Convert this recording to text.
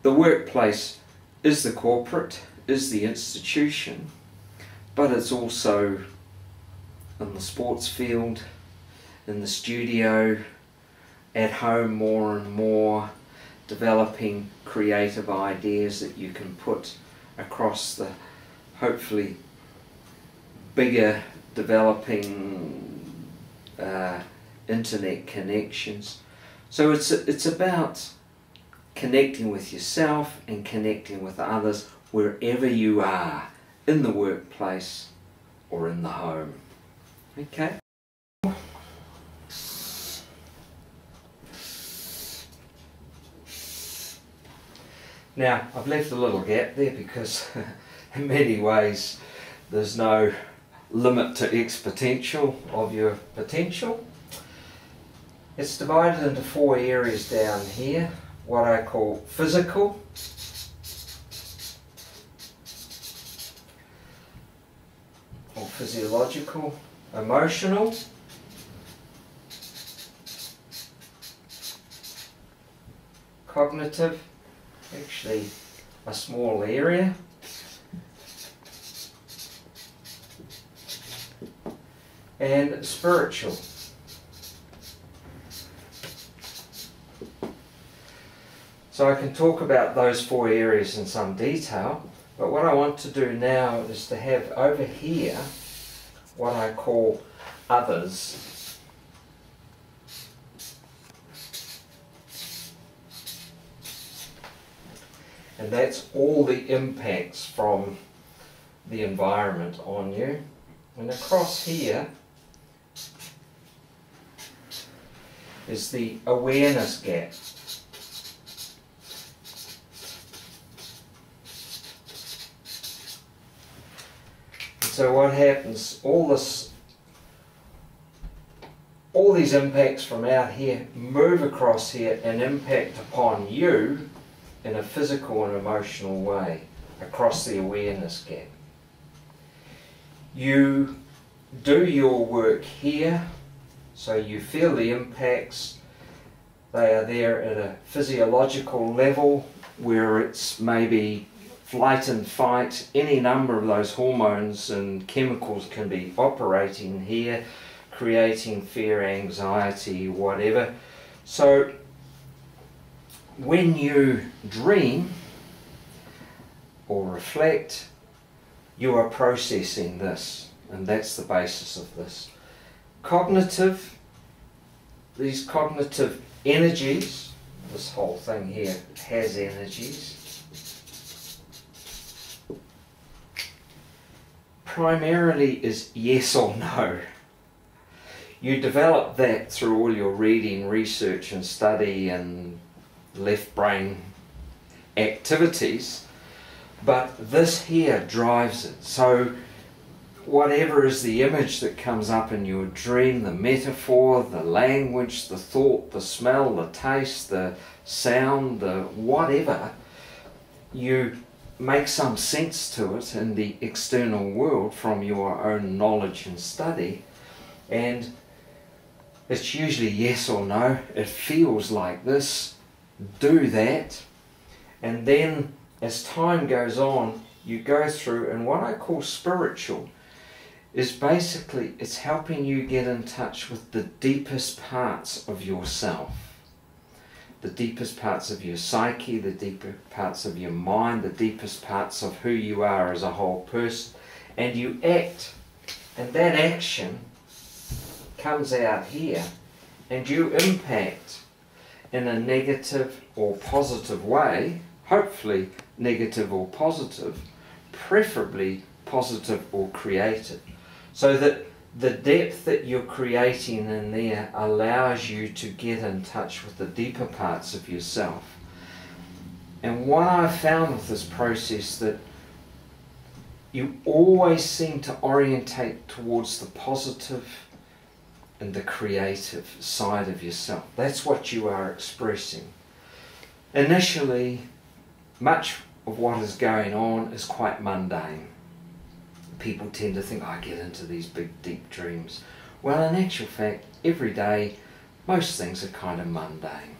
the workplace is the corporate, is the institution, but it's also in the sports field, in the studio, at home more and more, developing creative ideas that you can put across the hopefully bigger developing internet connections. So it's about connecting with yourself and connecting with others wherever you are, in the workplace or in the home. Okay? Now, I've left a little gap there because in many ways there's no limit to exponential of your potential. It's divided into 4 areas down here, what I call physical, or physiological, emotional, cognitive, actually a small area, and spiritual. So I can talk about those 4 areas in some detail, but what I want to do now is to have over here what I call others. And that's all the impacts from the environment on you. And across here is the awareness gap. So what happens, all these impacts from out here move across here and impact upon you in a physical and emotional way across the awareness gap. You do your work here, so you feel the impacts. They are there at a physiological level where it's maybe flight and fight. Any number of those hormones and chemicals can be operating here, creating fear, anxiety, whatever. So when you dream or reflect, you are processing this, and that's the basis of this. Cognitive, these cognitive energies, this whole thing here has energies. Primarily is yes or no. You develop that through all your reading, research and study and left brain activities, but this here drives it. So whatever is the image that comes up in your dream, the metaphor, the language, the thought, the smell, the taste, the sound, the whatever, you make some sense to it in the external world from your own knowledge and study, and it's usually yes or no. It feels like this, do that, and then as time goes on you go through, and what I call spiritual is basically it's helping you get in touch with the deepest parts of yourself, the deepest parts of your psyche, the deeper parts of your mind, the deepest parts of who you are as a whole person, and you act, and that action comes out here, and you impact in a negative or positive way, hopefully negative or positive, preferably positive or creative, so that the depth that you're creating in there allows you to get in touch with the deeper parts of yourself. And what I've found with this process, that you always seem to orientate towards the positive and the creative side of yourself. That's what you are expressing. Initially, much of what is going on is quite mundane. People tend to think, I get into these big deep dreams. Well, in actual fact, every day most things are kind of mundane.